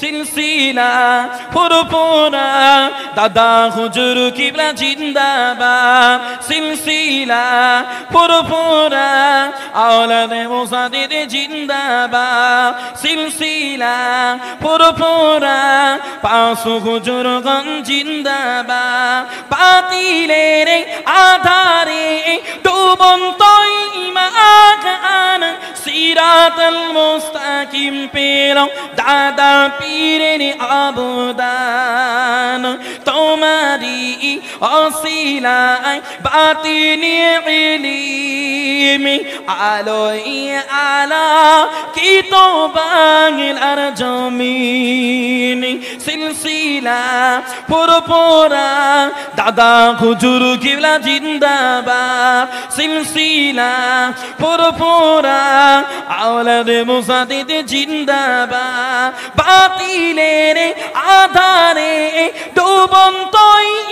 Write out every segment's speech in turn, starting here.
সিলসিলা পুরপুরা দাদা হুজুর কিবলা জিন্দাবাদ সিলসিলা পুরপুরা আওলাদে মুসাদ্দিদ জিন্দাবাদ সিলসিলা পুরপুরা পাঁচু হুজুরগণ জিন্দাবাদ বাতিলের আধারে ডুবন্ত ঈমান সিরাতাল মুস্তাকিম পেল দাদা পীরের অবদান তোমারি ওসিলায় বাতিনি ইলম আলোয় আলা কি তো বাংলার জমিন সিলসিলা পুরপুরা দাদা হুজুর কিবলা জিন্দাবাদ সিলসিলা পুরপুরা আওলাদে মুসাদ্দিদ জিন্দাবাদ বাতিলের আধারে ডুবন্ত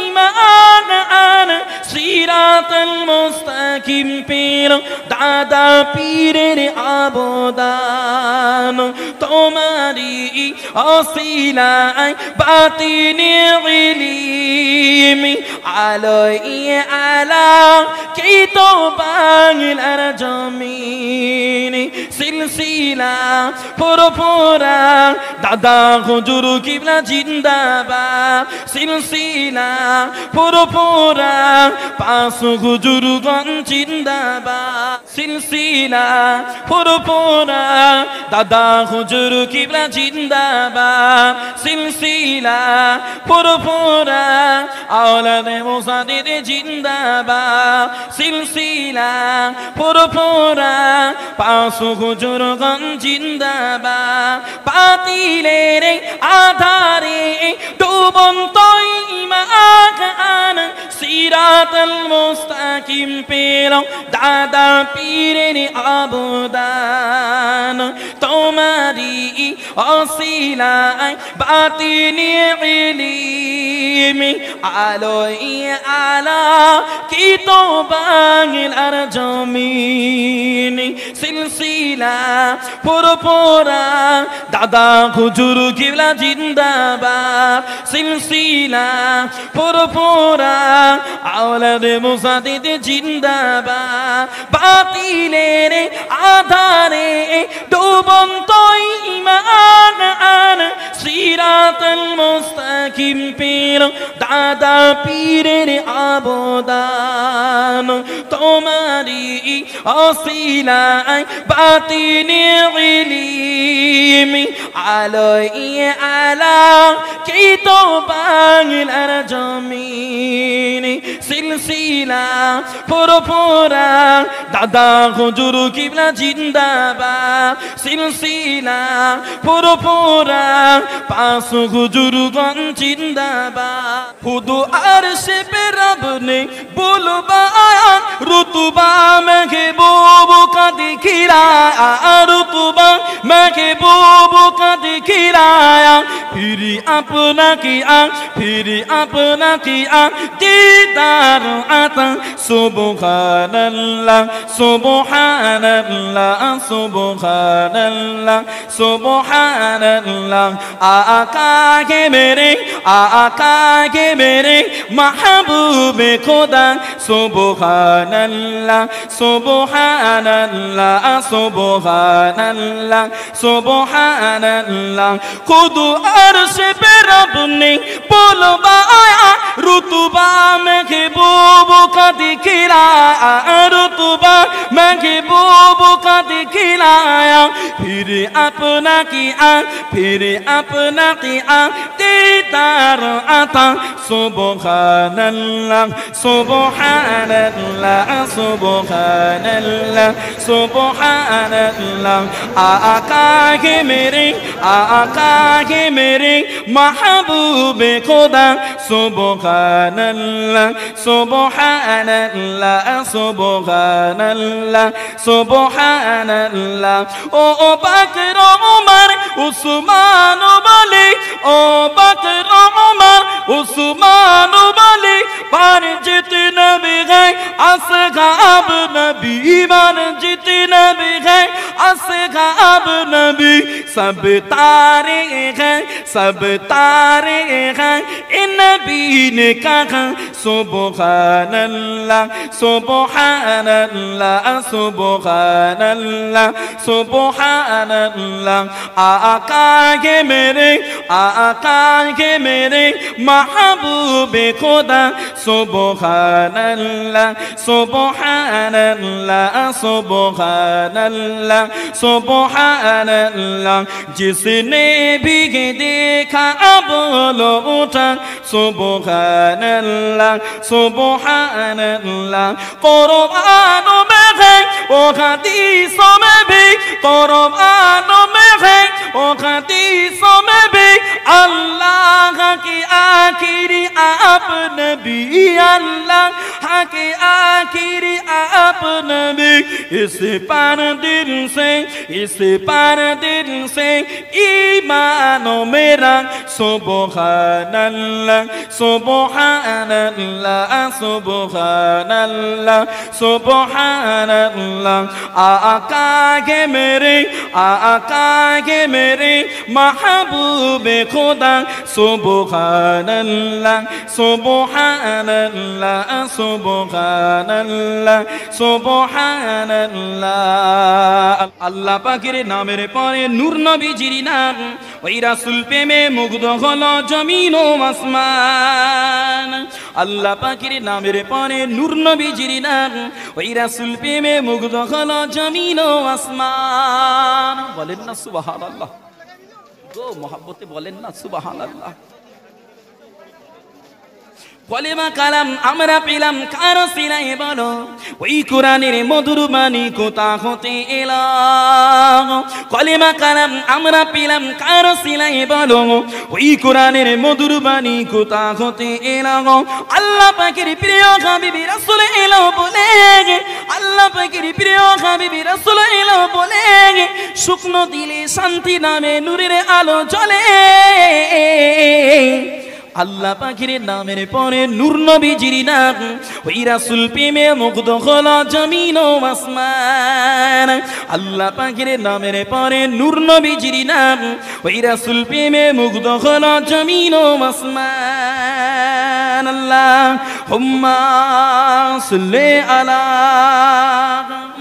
ঈমান সিরাতাল মুস্তাকিম পেল দাদা পীরের অবদান তোমারি ওসিলায় বাতিনি ইলম আলোয় আলা কি তো বাংলার জমিন সিলসিলা পুরপুরা দাদা হুজুর কিবলা জিন্দাবাদ সিলসিলা পুরপুরা পাঁচু হুজুরগণ জিন্দাবাদ সিলসিলা পুরপুরা দাদা হুজুর কিবলা জিন্দাবাদ সিলসিলা পুরপুরা আওলাদে মুসাদ্দিদ জিন্দাবাদ সিলসিলা পুরপুরা পাঁচু হুজুরগণ জিন্দাবাদ বাতিলের আধারে ডুবন্ত ঈমান সিরাতাল মুস্তাকিম পেল দাদা পীরের অবদান তোমারি ওসিলায় বাতিনি ইলম আলোয় আলা কি তো বাংলার জমিন সিলসিলা পুরপুরা দাদা হুজুর কিবলা জিন্দাবাদ সিলসিলা পুরপুরা আওলাদে মুসাদ্দিদ জিন্দাবাদ বাতিলের আধারে ডুবন্ত ঈমান সিরাতাল মুস্তাকিম পেল দাদা পীরের অবদান তোমারি ওসিলায় বাতিনি ইলম আলোয় আলা কি তো বাংলার জমিন সিলসিলা পুরপুরা দাদা হুজুর কিবলা জিন্দাবাদ সিলসিলা পুরপুরা পাঁচু হুজুরগণ জিন্দাবাদ খুদু আরশে পে রব ने बुलवाया रुतबा महबूब का दिखलाया रुतबा महबूब का दिखलाया फिर अपना किया दीदार आता सुबहानल्लाह सुबहानल्लाह सुबहानल्लाह सुबहानल्लाह आका के मेरे महबूब खुदा सुबहानल्लाह सुबहानल्लाह सुबहानल्लाह सुबहानल्लाह खुद अर्श पे रब ने बुलवाया रुतबा महबूब का दिखलाया रुतबा महबूब का दिखलाया फिर अपना किया दीदार आता सुबहानल्लाह सुबहानल्लाह सुबहानल्लाह सुबहानल्लाह आका के मेरे महबूब खुदा सुबहानल्लाह सुबहानल्लाह सुबहानल्लाह सुबहानल्लाह ओ बकर उमर उस्मान वाले ओ बकर उमर उस्मान वाले पर जितने भी गए असहाब नबी पर जितने भी गए असहाब नबी सब तारे हैं हैं सब तारे हैं इन नबी ने कहा सुबहानल्लाह सुबहानल्लाह सुबहानल्लाह सुबहानल्लाह आका के मेरे महबूब खुदा सुबहानल्लाह सुबहानल्लाह सुबहानल्लाह सुबहानल्लाह जिसने भी देखा बोलो उठा सुबहानल्लाह सुबहानल्लाह कुरानों में है वो हदीसों में भी कुरानों में है वो हदीसों में भी अल्लाह की आखिरी आप नबी अल्लाह के आखिरी आप नबी इस पर दिल से ईमानो मेरा सुबहानल्लाह सुबहानल्लाह सुबहानल्लाह सुबहानल्लाह आका के मेरे महबूब खुदा सुबहानल्लाह सुबहानल्लाह सुबहानल्लाह सुबहानल्लाह আল্লাহ পাকের নামের পরে নূর নবীজির নাম ওই রাসূল প্রেমে মুগ্ধ হলো জমিন ও আসমান আল্লাহ পাকের নামের পরে নূর নবীজির নাম ওই রাসূল প্রেমে মুগ্ধ হলো জমিন ও আসমান বলেন না সুবহানাল্লাহ গো মহব্বতে বলেন না সুবহানাল্লাহ কলেমা কালাম আমরা পেলাম কারো সিলাই বলো ওই কোরআনের মধুর বাণী কোথা হতে এলো কলেমা কালাম আমরা পেলাম কারো সিলাই বলো ওই কোরআনের মধুর বাণী কোথা হতে এলো আল্লাহ পাকের প্রিয় হাবিবি রাসূল এলো বলে আল্লাহ পাকের প্রিয় হাবিবি রাসূল এলো বলে শুকনো দিলে শান্তি নামে নূরের আলো জ্বলে আল্লাহ পাখির নামের পরে নূর নবীজির নাম ওই রাসূল প্রেমে মুগ্ধ হলো জমিন ও আসমান আল্লাহ পাখির নামের পরে নূর নবীজির নাম ওই রাসূল প্রেমে মুগ্ধ হলো জমিন ও আসমান আল্লাহুম্মা সাল্লি আলা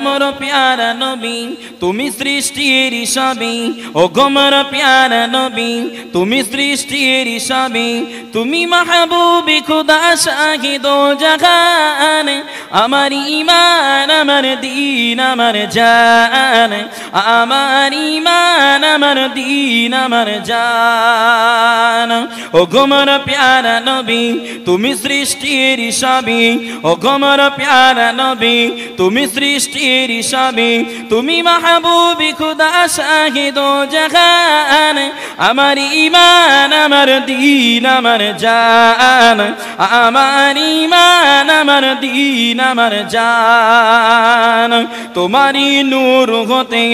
মোর প্যারা নবী তুমি সৃষ্টির সবই ও গো মোর প্যারা নবী তুমি সৃষ্টির সবই তুমি মাহবুবি খুদা শাহিদো জাহান আমার ঈমান আমার দ্বীন আমার জান আমার ঈমান আমার দ্বীন আমার জান ও গো মোর প্যারা নবী তুমি সৃষ্টির সবই ও গো মোর প্যারা নবী তুমি সৃষ্টির সবই তুমি মাহবুবি খুদা শাহিদো জাহান আমার ঈমান আমার দ্বীন আমার জান আমার ঈমান আমার দ্বীন আমার জান তোমারই নূর হতে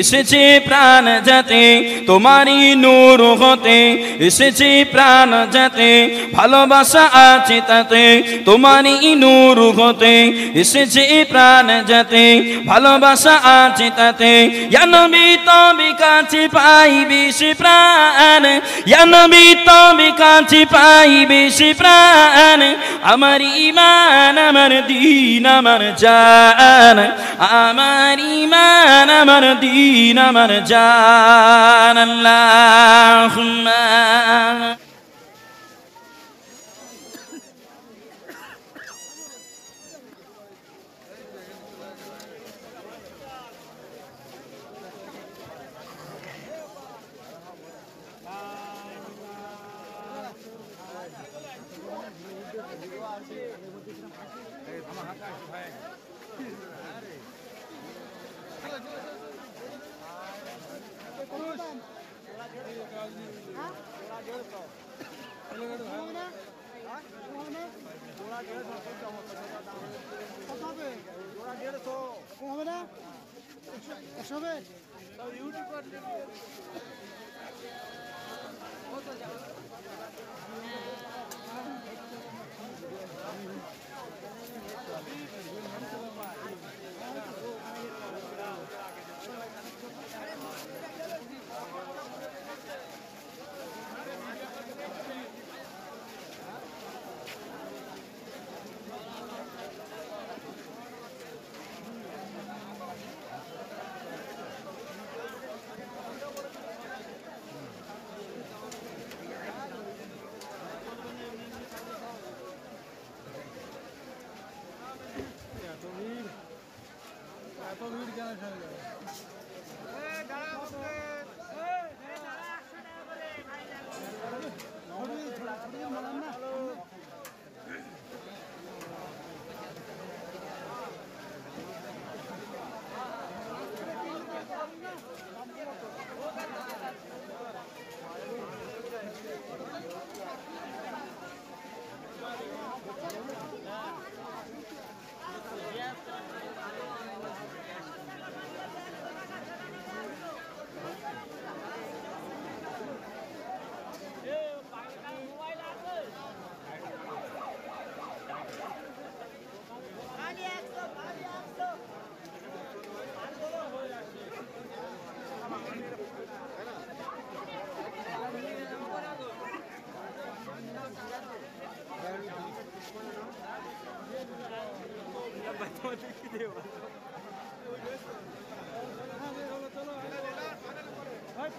এসেছে প্রাণ যাতে তোমারই নূর হতে এসেছে প্রাণ যাতে ভালোবাসা আছে তাতে তোমারই নূর হতে এসেছে প্রাণ যাতে ভালোবাসা আছে তাতে ইয়া নবী তবে কাছে পাই বেশি প্রাণ ইয়া নবী তবে কাছে পাই বেশি প্রাণ আমার ঈমান আমার দ্বীন আমার জান আমার ঈমান আমার দ্বীন আমার জান আল্লাহুম্মা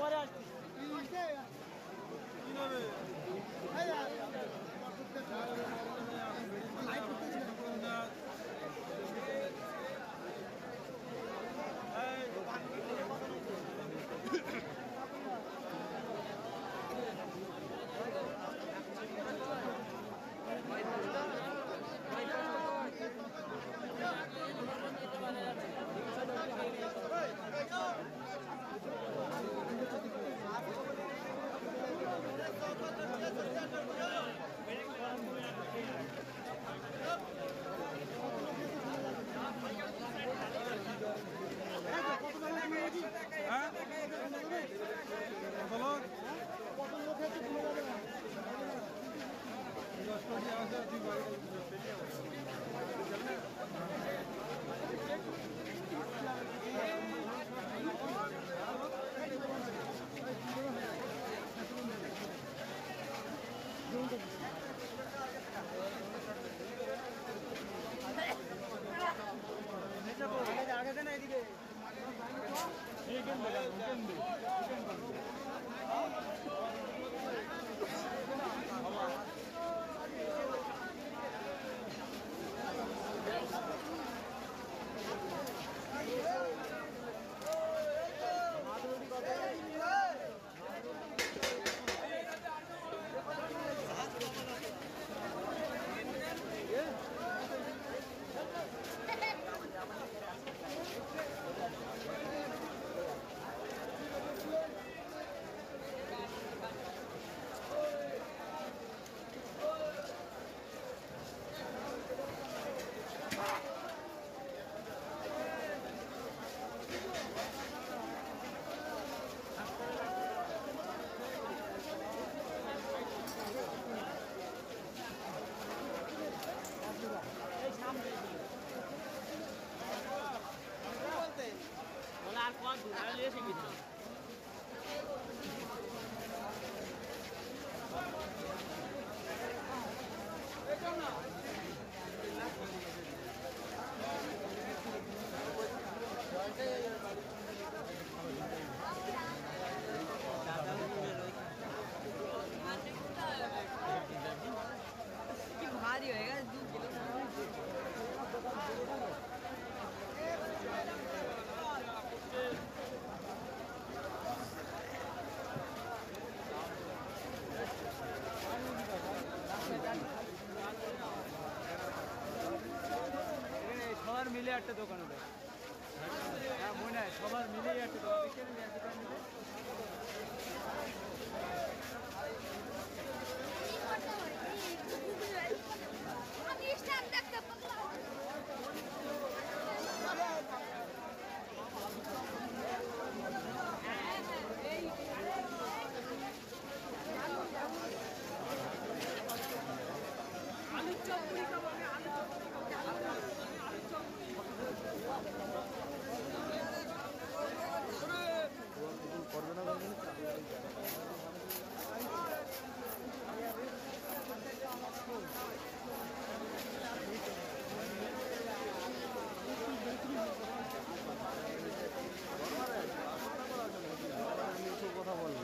পরে আসছি আর কোন দূর আর এসে গেছে এটা না কি ভারী হয়ে গেছে 2 কিলো সবার মিলে একটা দোকান হবে হ্যাঁ মনে হয় সবার মিলেই একটা দোকান আলু চপ পুরি খাবো আমি আলু চপ করবে না কথা বলবো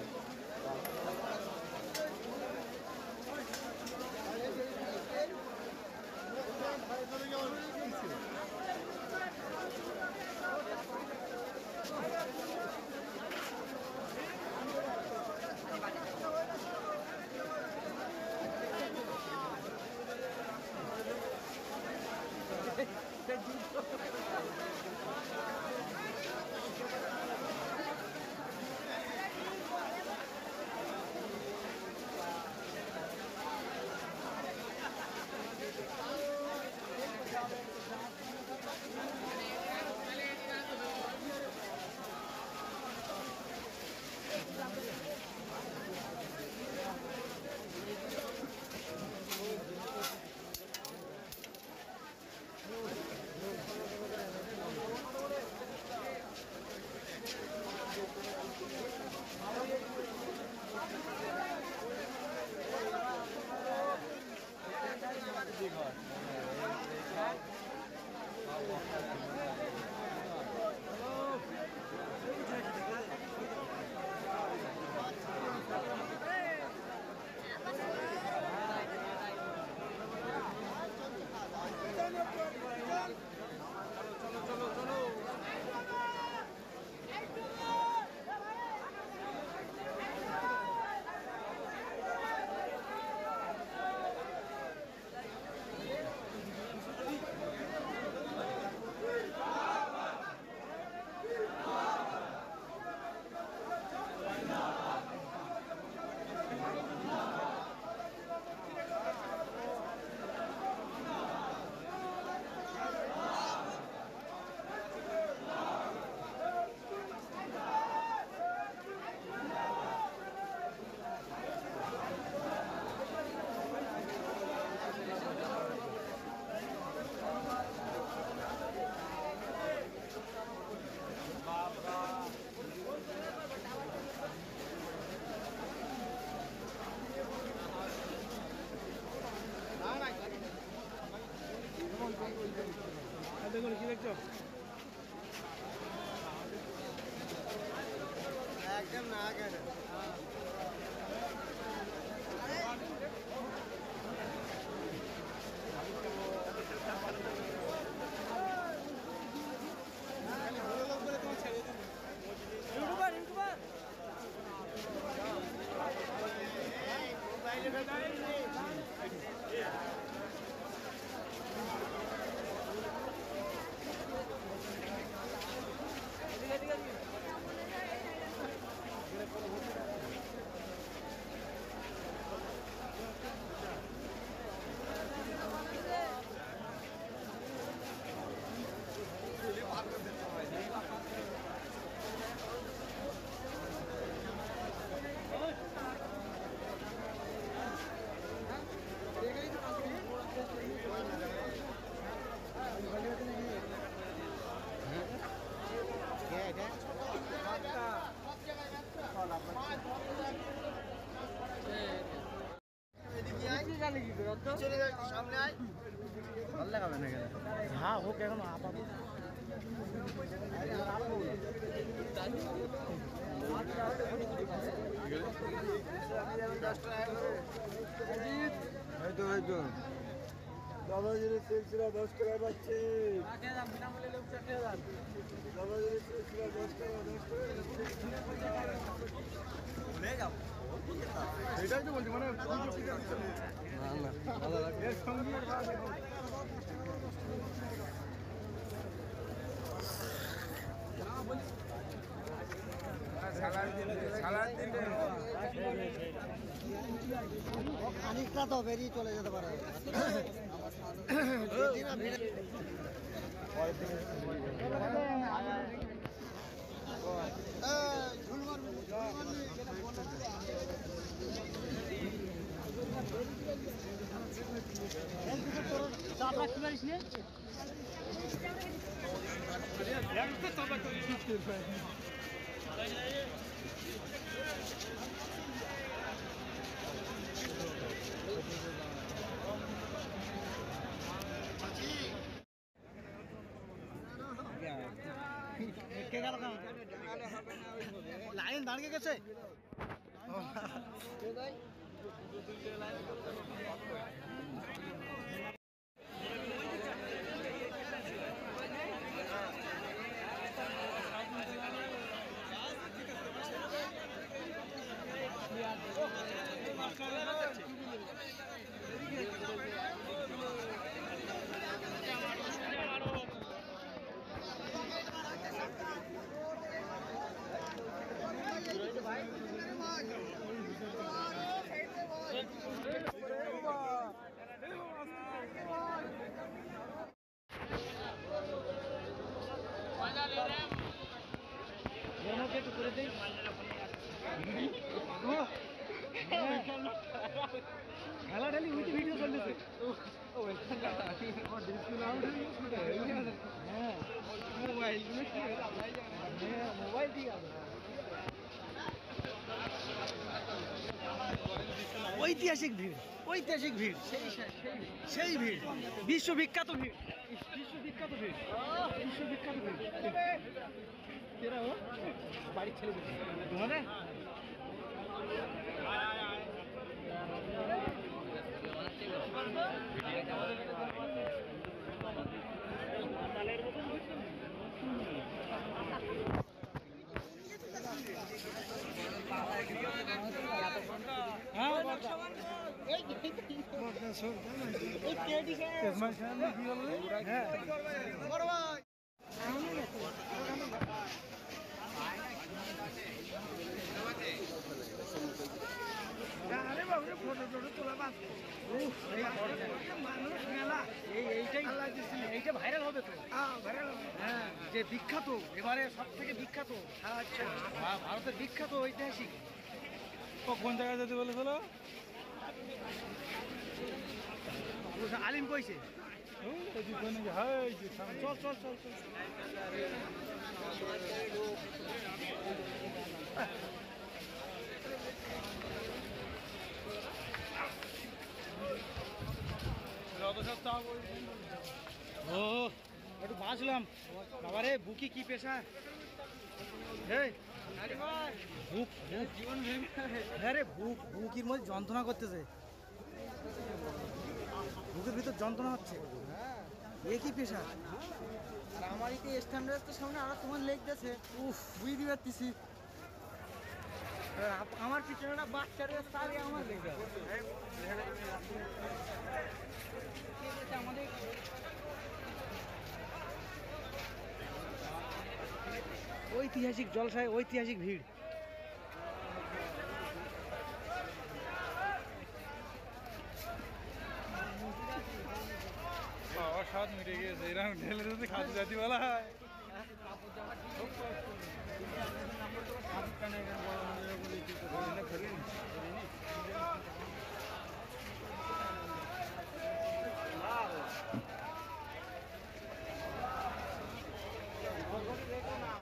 দেখছো একদম না কেন ইউটিউবার ইউটিউবার সামনে আয় ভালো লাগাবে না কেন হ্যাঁ হোক এখন আপাতত দাদাজির সিলসিলা 10 টাকা পাচ্ছে দাদাজির সিলসিলা 10 টাকা 10 টাকা এটাই তো বলছি মানে এর সঙ্গে খানিকটা তো বেরিয়ে চলে যেতে পারে লাইন দাঁড়িয়ে গেছে খেলা ঢালি ভিডিও চলতেছে মোবাইল ঠিক আছে ঐতিহাসিক ভিড় সেই ভিড় বিশ্ববিখ্যাত ভিড় বাড়ির ছেলে তোমাদের এইটা ভাইরাল হবে তো হ্যাঁ যে বিখ্যাত এবারে সব থেকে বিখ্যাত ভারতের বিখ্যাত ঐতিহাসিক কোন জায়গায় যেতে বলেছিল আলিম কইছে চল চল চল চল ও একটু বাঁচলাম। বাবা রে, বুকি কি পেশা! বুক জীবন, হ্যাঁ রে, বুকির মধ্যে যন্ত্রণা করতেছে, বুকের ভিতর যন্ত্রণা হচ্ছে। এ কি পেশা! আমার এই স্ট্যান্ডার্ড তো সামনে আর তোমার লেগ গেছে, উফ বুঝতে পারতেছি। আমার পিছনে একটা বাচ্চার তাহলে আমার লেগ আমাদের ঐতিহাসিক জলসায় ঐতিহাসিক ভিড়। খাওয়ার স্বাদ মিটে গিয়েছে, এরকম ঢেলে যদি খাদ্য জাতি বলা হয়। কাপড় জামা